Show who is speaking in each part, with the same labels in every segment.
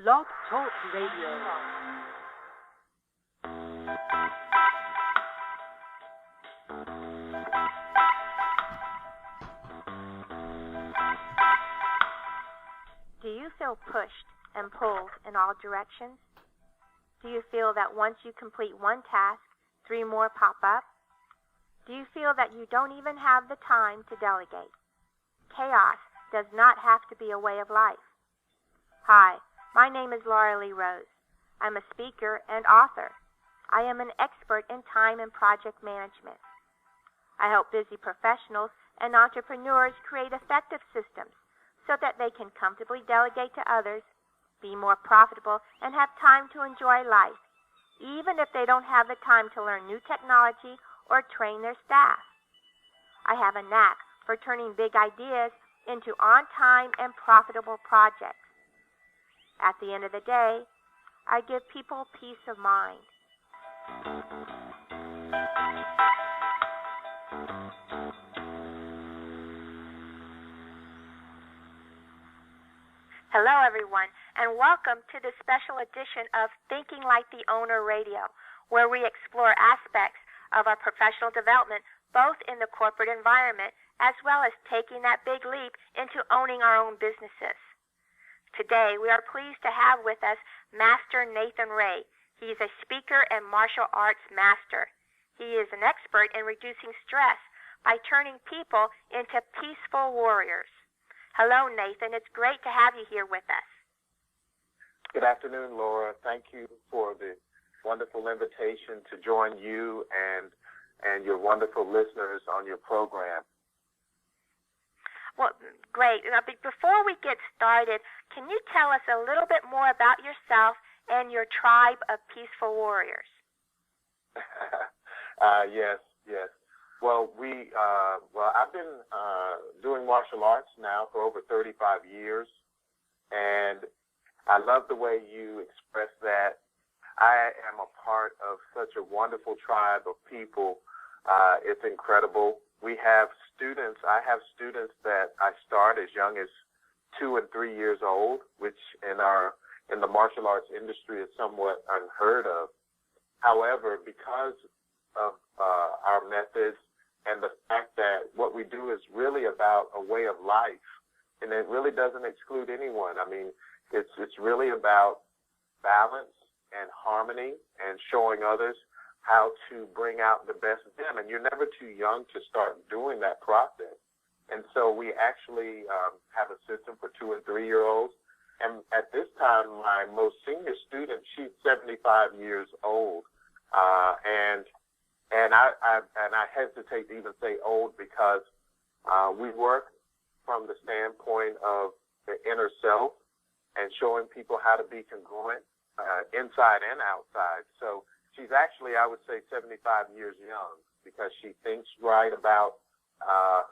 Speaker 1: Blog Talk Radio.
Speaker 2: Do you feel pushed and pulled in all directions? Do you feel that once you complete one task, 3 more pop up? Do you feel that you don't even have the time to delegate? Chaos does not have to be a way of life. Hi, my name is Laura Lee Rose. I'm a speaker and author. I am an expert in time and project management. I help busy professionals and entrepreneurs create effective systems so that they can comfortably delegate to others, be more profitable, and have time to enjoy life, even if they don't have the time to learn new technology or train their staff. I have a knack for turning big ideas into on-time and profitable projects. At the end of the day, I give people peace of mind. Hello, everyone, and welcome to this special edition of Thinking Like the Owner Radio, where we explore aspects of our professional development, both in the corporate environment as well as taking that big leap into owning our own businesses. Today, we are pleased to have with us Master Nathan Ray. He is a speaker and martial arts master. He is an expert in reducing stress by turning people into peaceful warriors. Hello, Nathan. It's great to have you here with us.
Speaker 3: Good afternoon, Laura. Thank you for the wonderful invitation to join you and your wonderful listeners on your program.
Speaker 2: Well, great. Now, before we get started, can you tell us a little bit more about yourself and your tribe of peaceful warriors?
Speaker 3: Yes. Well, I've been doing martial arts now for over 35 years, and I love the way you express that. I am a part of such a wonderful tribe of people. It's incredible. I have students that I start as young as 2 and 3 years old, which in the martial arts industry is somewhat unheard of. However, because of our methods and the fact that what we do is really about a way of life, and it really doesn't exclude anyone. I mean, it's really about balance and harmony and showing others how to bring out the best of them. And you're never too young to start doing that process. And so we actually have a system for 2 and 3 year olds. And at this time, my most senior student, she's 75 years old. And I hesitate to even say old because we work from the standpoint of the inner self and showing people how to be congruent inside and outside. So she's actually, I would say, 75 years young because she thinks right about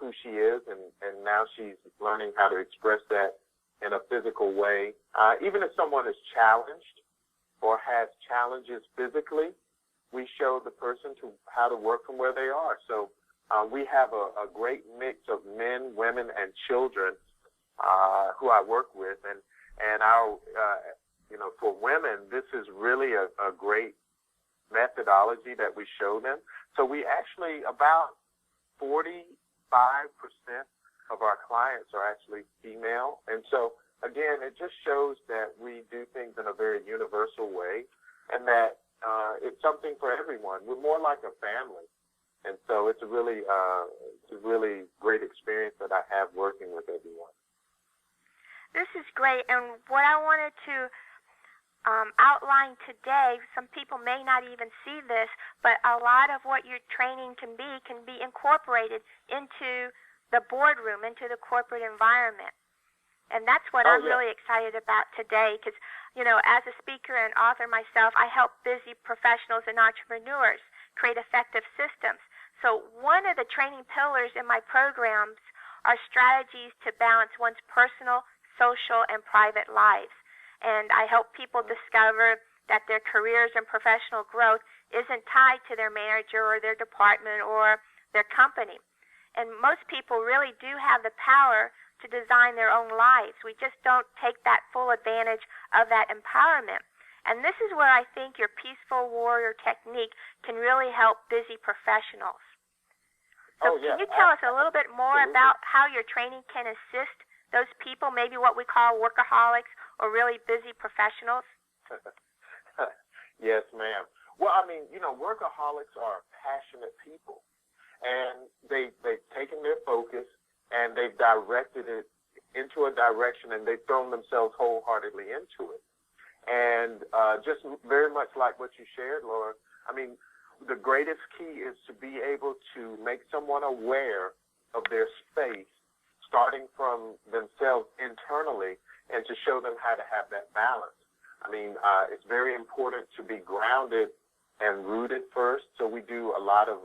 Speaker 3: who she is, and now she's learning how to express that in a physical way. Even if someone is challenged or has challenges physically, we show the person how to work from where they are. So we have a great mix of men, women, and children who I work with, and our for women, this is really a great methodology that we show them. So we actually, about 45% of our clients are actually female. And so, again, it just shows that we do things in a very universal way and that it's something for everyone. We're more like a family. And so it's a really great experience that I have working with everyone.
Speaker 2: This is great. And what I wanted to outline today, some people may not even see this, but a lot of what your training can be incorporated into the boardroom, into the corporate environment. And that's what I'm really excited about today because, as a speaker and author myself, I help busy professionals and entrepreneurs create effective systems. So one of the training pillars in my programs are strategies to balance one's personal, social, and private lives. And I help people discover that their careers and professional growth isn't tied to their manager or their department or their company. And most people really do have the power to design their own lives. We just don't take that full advantage of that empowerment. And this is where I think your peaceful warrior technique can really help busy professionals. So can you tell us a little bit more about how your training can assist those people, maybe what we call workaholics or really busy professionals?
Speaker 3: Yes, ma'am. Well, I mean, workaholics are passionate people, and they've taken their focus and they've directed it into a direction, and they've thrown themselves wholeheartedly into it. And just very much like what you shared, Laura, I mean, the greatest key is to be able to make someone aware of their space, starting from themselves internally, and to show them how to have that balance. I mean, it's very important to be grounded and rooted first. So we do a lot of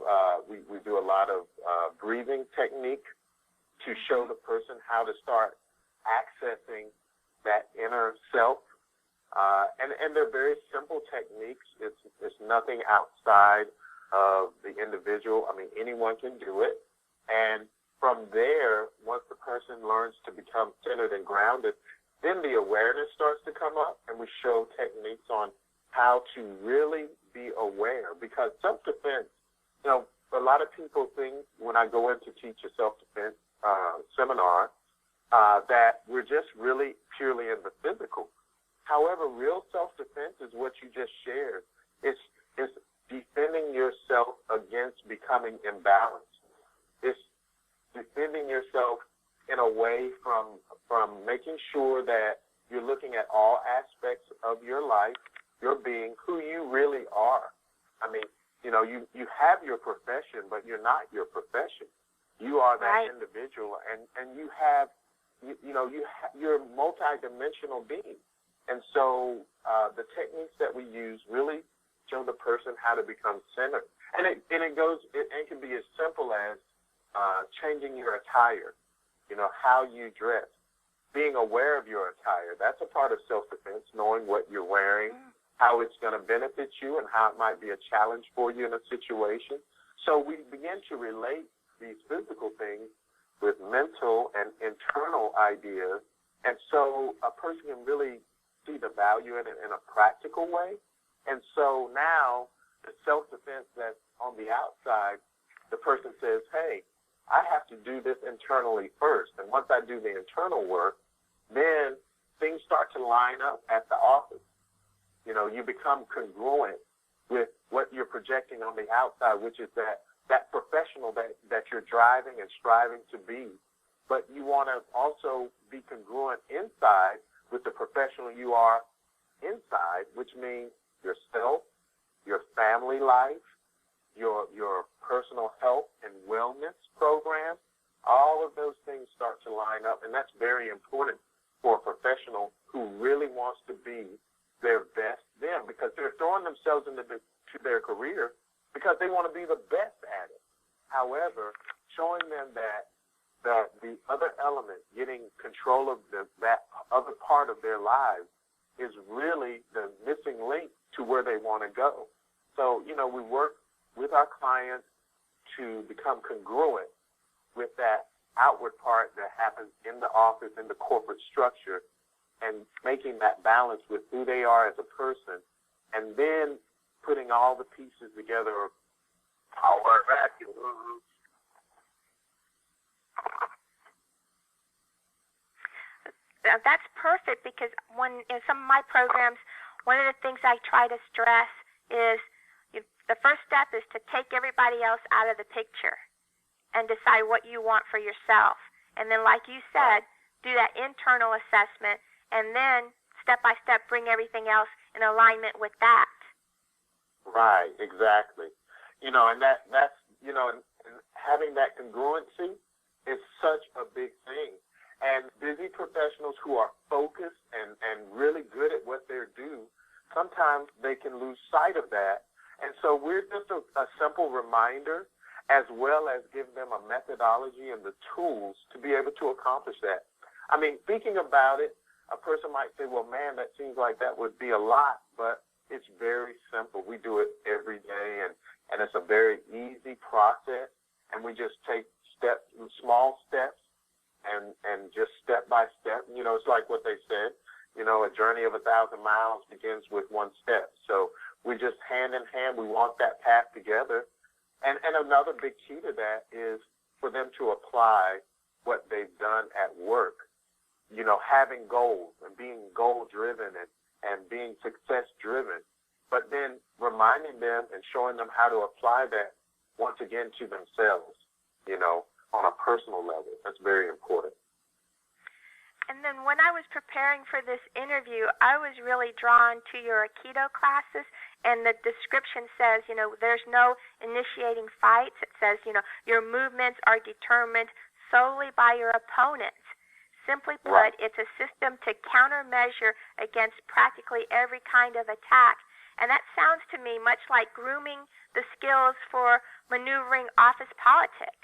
Speaker 3: breathing technique to show the person how to start accessing that inner self. And they're very simple techniques. It's nothing outside of the individual. I mean, anyone can do it. And from there, once the person learns to become centered and grounded, then the awareness starts to come up, and we show techniques on how to really be aware. Because self-defense, a lot of people think when I go in to teach a self-defense seminar that we're just really purely in the physical. However, real self-defense is what you just shared. It's defending yourself against becoming imbalanced. It's defending yourself in a way from making sure that you're looking at all aspects of your life, your being, who you really are. I mean, you have your profession, but you're not your profession. You are that individual, and you're a multidimensional being. And so the techniques that we use really show the person how to become centered. And it can be as simple as changing your attire, how you dress, being aware of your attire. That's a part of self-defense, knowing what you're wearing, how it's going to benefit you, and how it might be a challenge for you in a situation. So we begin to relate these physical things with mental and internal ideas. And so a person can really see the value in it in a practical way. And so now the self-defense that's on the outside, the person says, hey, I have to do this internally first. And once I do the internal work, then things start to line up at the office. You become congruent with what you're projecting on the outside, which is that professional that you're driving and striving to be. But you want to also be congruent inside with the professional you are inside, which means yourself, your family life, your personal health and wellness program. All of those things start to line up, and that's very important for a professional who really wants to be their best them, because they're throwing themselves into their career because they want to be the best at it. However, showing them that the other element, getting control of that other part of their lives, is really the missing link to where they want to go. So, we work with our clients to become congruent with that outward part that happens in the office, in the corporate structure, and making that balance with who they are as a person, and then putting all the pieces together of power vacuum.
Speaker 2: That's perfect, because in some of my programs, one of the things I try to stress is the first step is to take everybody else out of the picture and decide what you want for yourself. And then, like you said, do that internal assessment, and then step by step bring everything else in alignment with that.
Speaker 3: Right, exactly. And that's and having that congruency is such a big thing. And busy professionals who are focused and really good at what they do, sometimes they can lose sight of that. And so we're just a simple reminder, as well as give them a methodology and the tools to be able to accomplish that. I mean, thinking about it, a person might say, well, man, that seems like that would be a lot, but it's very simple. We do it every day, and it's a very easy process, and we just take small steps and just step by step. It's like what they said, a journey of 1,000 miles begins with one step. So we just hand in hand, we walk that path together. And another big key to that is for them to apply what they've done at work, having goals and being goal-driven and being success-driven, but then reminding them and showing them how to apply that once again to themselves, on a personal level. That's very important.
Speaker 2: And then when I was preparing for this interview, I was really drawn to your Aikido classes, and the description says, there's no initiating fights. It says, your movements are determined solely by your opponents. Simply put,
Speaker 3: Right.
Speaker 2: It's a system to countermeasure against practically every kind of attack. And that sounds to me much like grooming the skills for maneuvering office politics.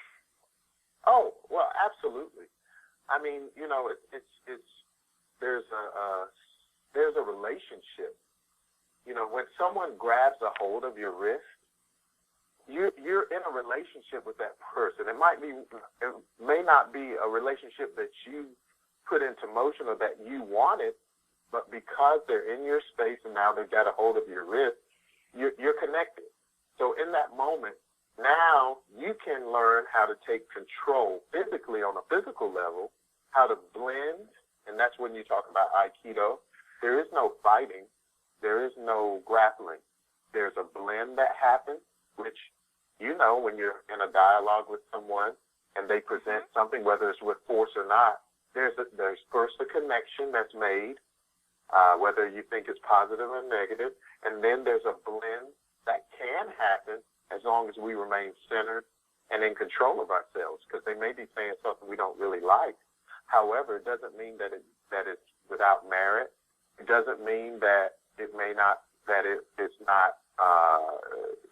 Speaker 3: Oh, well, absolutely. I mean, there's a relationship. When someone grabs a hold of your wrist, you're in a relationship with that person. It may not be a relationship that you put into motion or that you wanted, but because they're in your space and now they've got a hold of your wrist, you're connected. So in that moment, now you can learn how to take control physically on a physical level, how to blend, and that's when you talk about Aikido. There is no fighting. There is no grappling. There's a blend that happens, which, when you're in a dialogue with someone and they present something, whether it's with force or not, there's first a connection that's made, whether you think it's positive or negative, and then there's a blend that can happen as long as we remain centered and in control of ourselves, because they may be saying something we don't really like. However, it doesn't mean that it's without merit. It doesn't mean that it it's not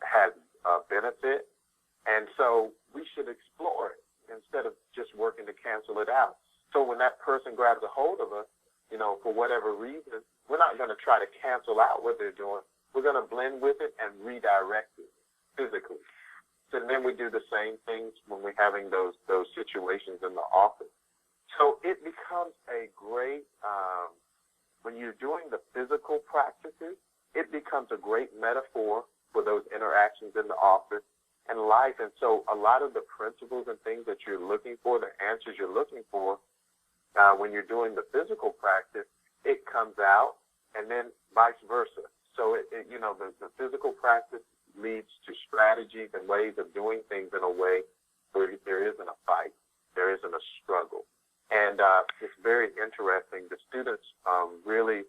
Speaker 3: has a benefit. And so we should explore it instead of just working to cancel it out. So when that person grabs a hold of us, for whatever reason, we're not going to try to cancel out what they're doing. We're going to blend with it and redirect it physically. And then we do the same things when we're having those situations in the office. So it becomes a great, when you're doing the physical practices, it becomes a great metaphor for those interactions in the office and life. And so a lot of the principles and things that you're looking for, the answers you're looking for, when you're doing the physical practice, it comes out, and then vice versa. So the physical practice leads to strategies and ways of doing things in a way where there isn't a fight, there isn't a struggle. And it's very interesting. The students really,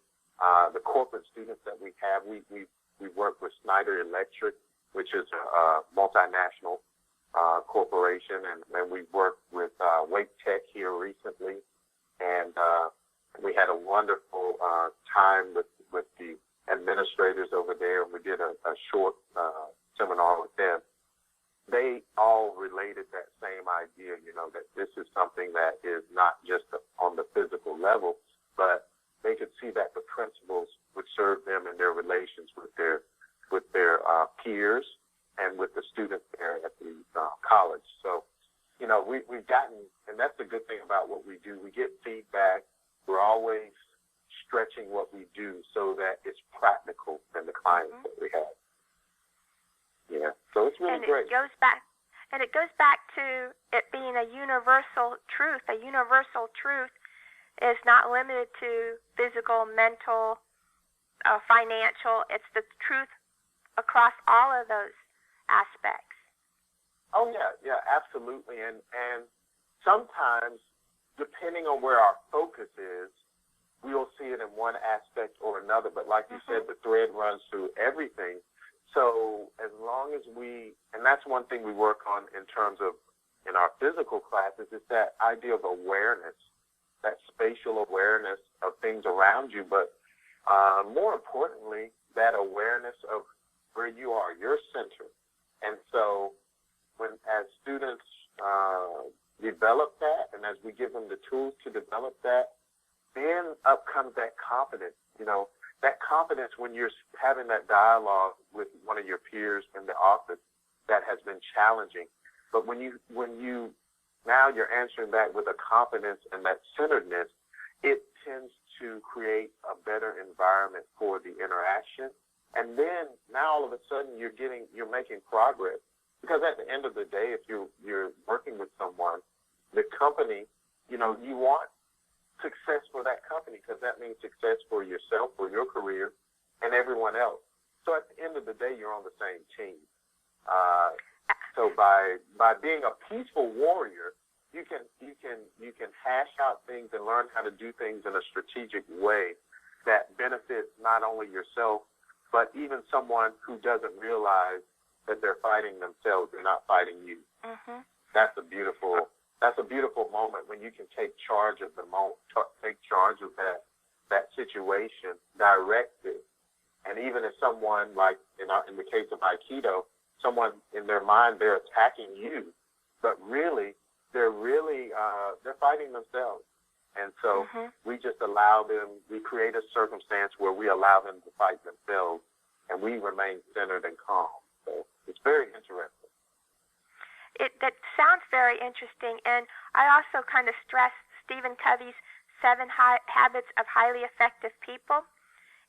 Speaker 3: the corporate students that we have, we work with Schneider Electric, which is a multinational corporation, and we worked with Wake Tech here recently, and we had a wonderful time with the administrators over there, and we did a short seminar with them. They all related that same idea, that this is something that is not just on the physical level, but they could see that the principles would serve them in their relations with their peers and with the students there at the college. So, we've gotten, and that's the good thing about what we do. We get feedback. We're always stretching what we do so that it's practical in the clients that we have. Yeah, so it's really great.
Speaker 2: It goes back to it being a universal truth. A universal truth is not limited to physical, mental, financial. It's the truth across all of those aspects.
Speaker 3: Oh, yeah, absolutely. And sometimes, depending on where our focus is, we'll see it in one aspect or another. But like you said, the thread runs through everything. So as long as and that's one thing we work on in terms of in our physical classes, is that idea of awareness, that spatial awareness of things around you, but more importantly, that awareness of where you are, your center. And so as students develop that, and as we give them the tools to develop that, then up comes that confidence, that confidence when you're having that dialogue with one of your peers in the office that has been challenging. But when you now you're answering back with a confidence and that centeredness. It tends to create a better environment for the interaction. And then now all of a sudden you're making progress. Because at the end of the day, if you're working with someone, the company, you want success for that company, because that means success for yourself, for your career, and everyone else. So at the end of the day, you're on the same team. So by being a peaceful warrior, you can hash out things and learn how to do things in a strategic way that benefits not only yourself, but even someone who doesn't realize that they're fighting themselves. They're not fighting you.
Speaker 2: Mm-hmm.
Speaker 3: That's a beautiful moment when you can take charge of the moment, take charge of that situation, direct it. And even if someone, like in the case of Aikido, someone in their mind, they're attacking you, but really, they're fighting themselves. And so we just allow them, we create a circumstance where we allow them to fight themselves, and we remain centered and calm. So it's very interesting.
Speaker 2: That sounds very interesting. And I also kind of stress Stephen Covey's 7 Habits of Highly Effective People.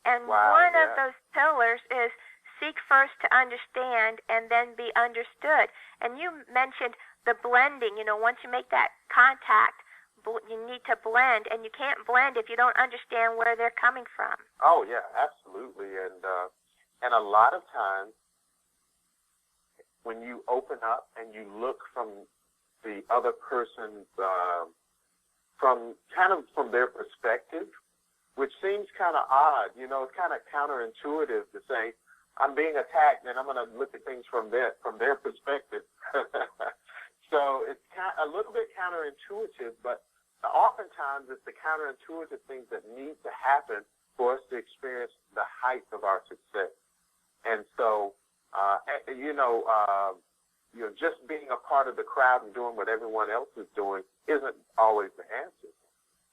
Speaker 2: And one of those pillars is seek first to understand and then be understood. And you mentioned the blending. Once you make that contact, you need to blend, and you can't blend if you don't understand where they're coming from.
Speaker 3: Oh yeah, absolutely. And a lot of times when you open up and you look from the other person's from their perspective, which seems kind of odd, it's kind of counterintuitive to say, I'm being attacked and I'm going to look at things from their perspective. So it's a little bit counterintuitive, but oftentimes it's the counterintuitive things that need to happen for us to experience the height of our success. And so, just being a part of the crowd and doing what everyone else is doing isn't always the answer.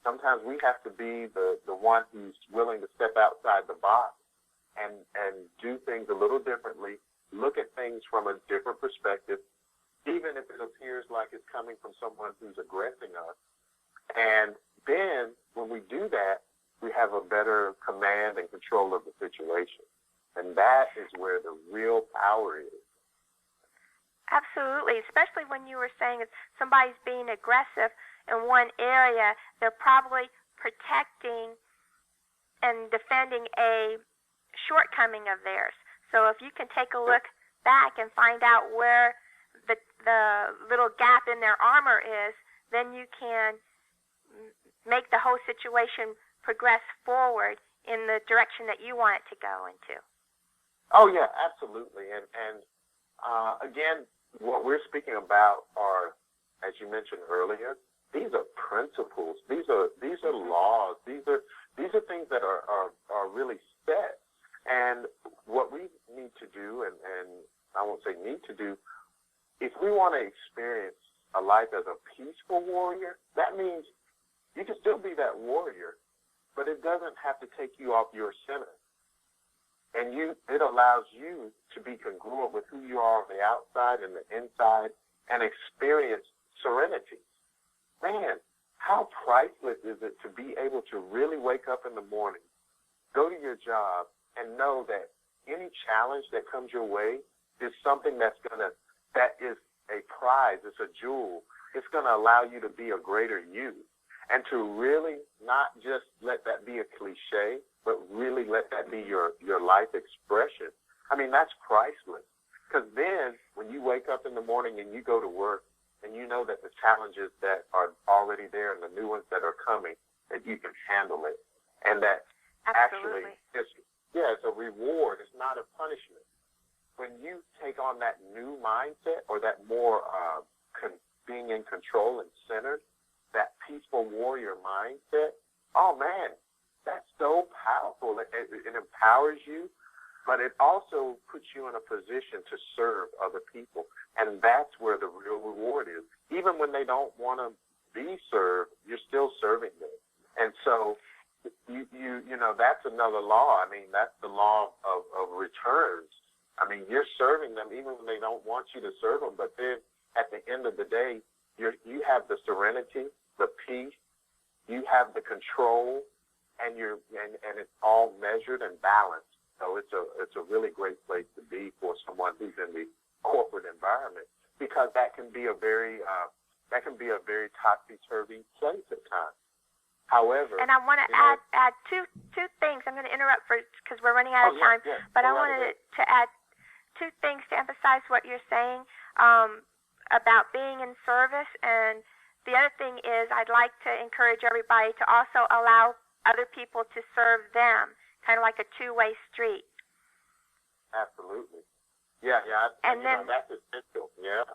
Speaker 3: Sometimes we have to be the one who's willing to step outside the box and do things a little differently, look at things from a different perspective, even if it appears like it's coming from someone who's aggressing us. And then when we do that, we have a better command and control of the situation. And that is where the real power is.
Speaker 2: Absolutely, especially when you were saying if somebody's being aggressive in one area, they're probably protecting and defending a shortcoming of theirs. So if you can take a look back and find out where the little gap in their armor is, then you can make the whole situation progress forward in the direction that you want it to go into.
Speaker 3: Oh yeah, absolutely. And again, what we're speaking about are, as you mentioned earlier, these are principles. These are laws. These are things that are really set. And what we need to do, and I won't say need to do, if we want to experience a life as a peaceful warrior, that means you can still be that warrior, but it doesn't have to take you off your center. And it allows you to be congruent with who you are on the outside and the inside and experience serenity. Man, how priceless is it to be able to really wake up in the morning, go to your job, and know that any challenge that comes your way is something that is a prize, it's a jewel. It's going to allow you to be a greater you. And to really not just let that be a cliche, but really let that be your life expression. I mean, that's priceless. Because then when you wake up in the morning and you go to work and you know that the challenges that are already there and the new ones that are coming, that you can handle it. And that
Speaker 2: Absolutely.
Speaker 3: it's a reward. It's not a punishment. When you take on that new mindset or that more being in control and centered, that peaceful warrior mindset, oh man, that's so powerful. It empowers you, but it also puts you in a position to serve other people. And that's where the real reward is. Even when they don't want to be served, you're still serving them. And so you know, that's another law. I mean, that's the law of returns. I mean, you're serving them even when they don't want you to serve them, but then at the end of the day, you have the serenity, the peace, you have the control, and it's all measured and balanced. So it's a really great place to be for someone who's in the corporate environment, because that can be a very topsy-turvy place at times. However,
Speaker 2: and I want to add two things. I'm going to interrupt because we're running out of time, but I wanted to add two things to emphasize what you're saying about being in service. And the other thing is, I'd like to encourage everybody to also allow other people to serve them, kind of like a two-way street.
Speaker 3: Absolutely. Yeah. And then that's essential. Yeah.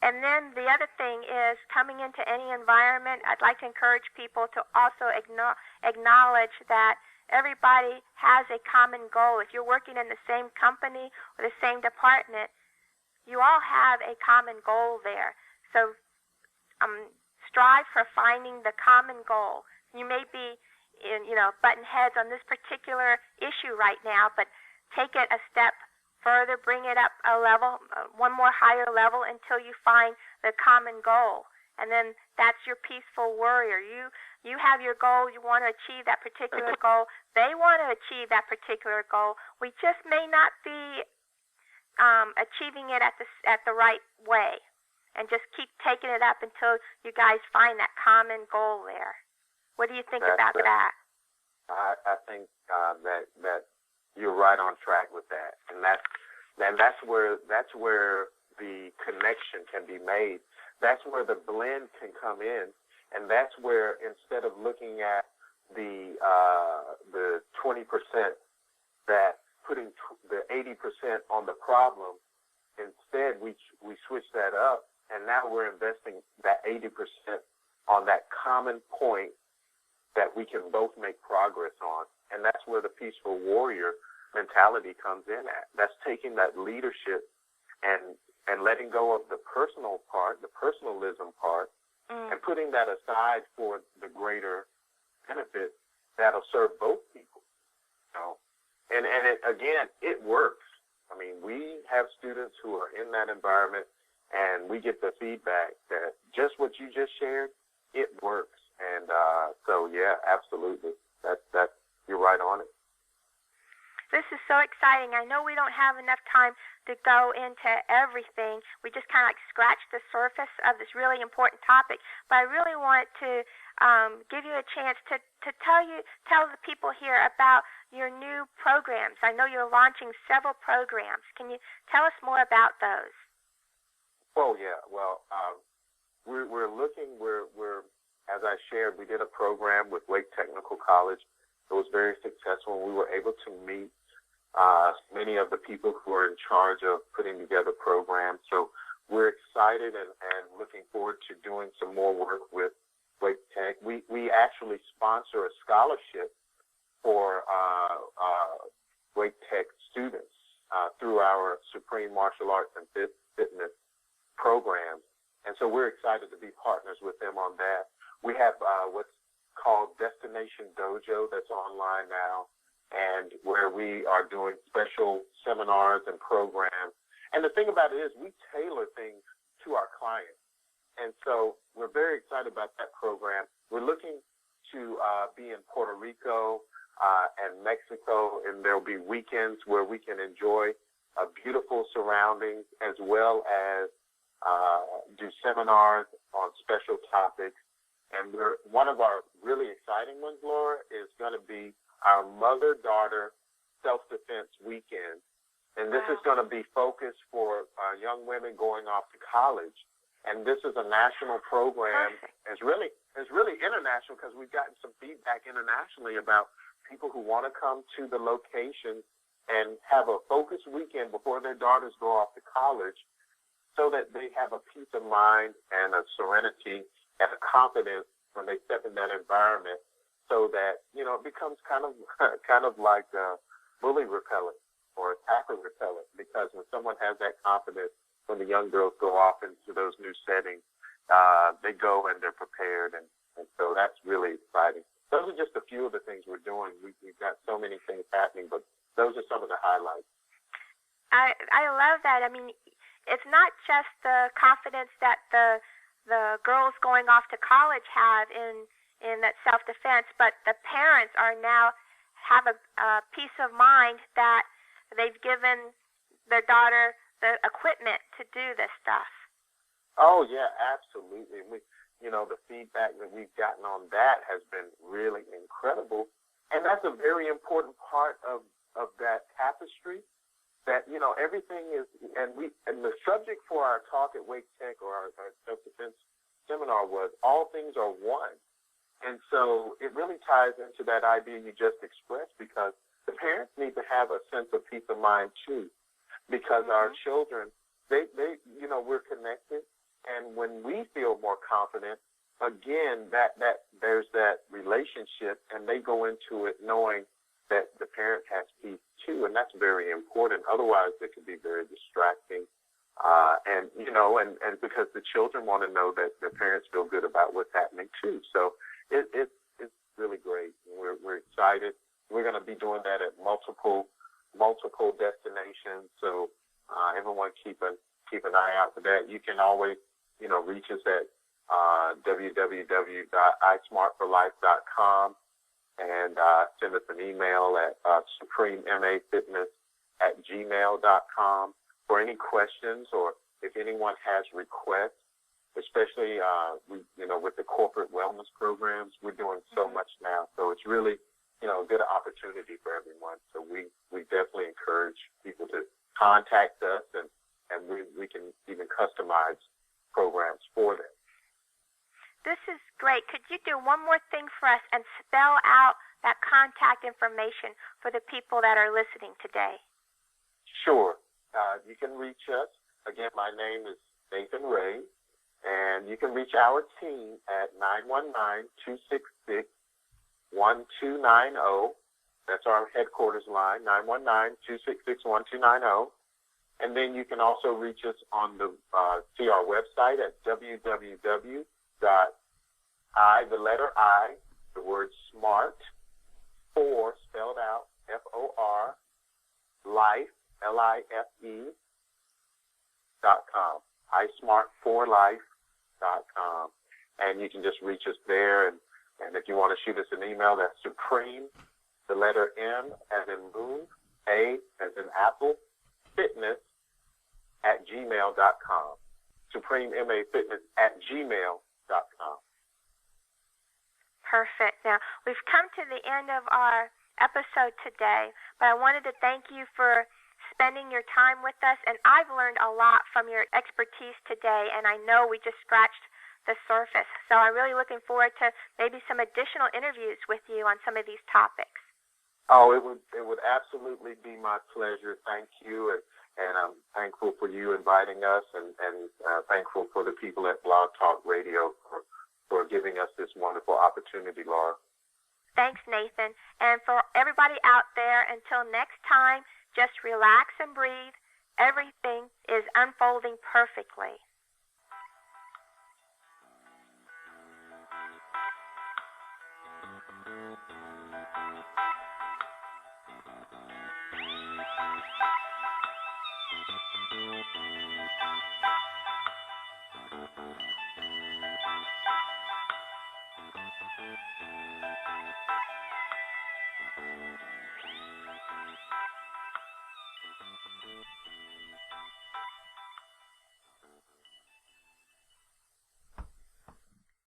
Speaker 2: And then the other thing is, coming into any environment, I'd like to encourage people to also acknowledge that everybody has a common goal. If you're working in the same company or the same department, you all have a common goal there. So strive for finding the common goal. You may be button heads on this particular issue right now, but take it a step further, bring it up a level, one more higher level, until you find the common goal. And then that's your peaceful warrior. You have your goal. You want to achieve that particular goal. They want to achieve that particular goal. We just may not be achieving it at the right way. And just keep taking it up until you guys find that common goal there. What do you think about that?
Speaker 3: I think that you're right on track with that, and that's where the connection can be made. That's where the blend can come in, and that's where, instead of looking at the 20% that putting the 80% on the problem, instead we switch that up, and now we're investing that 80% on that common point that we can both make progress on. And that's where the peaceful warrior mentality comes in at. That's taking that leadership and letting go of the personal part, the personalism part, and putting that aside for the greater benefit that'll serve both people. And it works. I mean, we have students who are in that environment, and we get the feedback that just what you just shared, it works. And so, yeah, absolutely. That's you're right on it.
Speaker 2: This is so exciting. I know we don't have enough time to go into everything. We just kind of like scratched the surface of this really important topic. But I really want to give you a chance to tell the people here about your new programs. I know you're launching several programs. Can you tell us more about those?
Speaker 3: Oh, yeah. Well, we're looking. We're as I shared, we did a program with Wake Technical College. It was very successful, and we were able to meet many of the people who are in charge of putting together programs. So we're excited and looking forward to doing some more work with Wake Tech. We actually sponsor a scholarship for Wake Tech students through our Supreme Martial Arts and Fitness programs. And so we're excited to be partners with them on that. We have what's called Destination Dojo that's online now, and where we are doing special seminars and programs. And the thing about it is we tailor things to our clients. And so we're very excited about that program. We're looking to be in Puerto Rico and Mexico, and there'll be weekends where we can enjoy beautiful surroundings, as well as do seminars on special topics. And one of our really exciting ones, Laura, is going to be our mother-daughter self-defense weekend. And this is going to be focused for young women going off to college. And this is a national program. It's really international, because we've gotten some feedback internationally about people who want to come to the location and have a focused weekend before their daughters go off to college, so that they have a peace of mind and a serenity and a confidence when they step in that environment, so that, it becomes kind of like bully repellent or attacker repellent, because when someone has that confidence, when the young girls go off into those new settings, they go and they're prepared, and so that's really exciting. Those are just a few of the things we're doing. We've got so many things happening, but those are some of the highlights.
Speaker 2: I love that. I mean, it's not just the confidence that the the girls going off to college have in that self-defense, but the parents are now have a peace of mind that they've given their daughter the equipment to do this stuff.
Speaker 3: Oh yeah, absolutely. The feedback that we've gotten on that has been really incredible, and that's a very important part of that tapestry. That everything is, and the subject for our talk at Wake Tech or our self-defense seminar was all things are one, and so it really ties into that idea you just expressed, because the parents need to have a sense of peace of mind too, because our children, they we're connected, and when we feel more confident, again, that there's that relationship, and they go into it knowing that the parent has peace too, and that's very important. Otherwise, it can be very distracting, and because the children want to know that their parents feel good about what's happening too. So it's really great. We're excited. We're going to be doing that at multiple destinations. So everyone keep an eye out for that. You can always reach us at www.ismartforlife.com and send us an email at suprememafitness@gmail.com for any questions, or if anyone has requests, especially with the corporate wellness programs. We're doing so much now, so it's really a good opportunity for everyone. So we definitely encourage people to contact us, and we can even customize programs for them.
Speaker 2: This is great. Could you do one more thing for us and spell out that contact information for the people that are listening today?
Speaker 3: Sure. You can reach us. Again, my name is Nathan Ray, and you can reach our team at 919-266-1290. That's our headquarters line, 919-266-1290. And then you can also reach us on see our website at smart, spelled out, FOR, life, LIFE.com, ismartforlife.com. And you can just reach us there. And if you want to shoot us an email, that's Supreme, the letter M as in moon, A as in apple, fitness @gmail.com. SupremeMAFitness@gmail.com.
Speaker 2: Perfect. Now, we've come to the end of our episode today, but I wanted to thank you for spending your time with us, and I've learned a lot from your expertise today, and I know we just scratched the surface. So I'm really looking forward to maybe some additional interviews with you on some of these topics.
Speaker 3: Oh, it would absolutely be my pleasure. Thank you, and I'm thankful for you inviting us, and thankful for the people at Blog Talk Radio for giving us this wonderful opportunity, Laura.
Speaker 2: Thanks, Nathan. And for everybody out there, until next time, just relax and breathe. Everything is unfolding perfectly.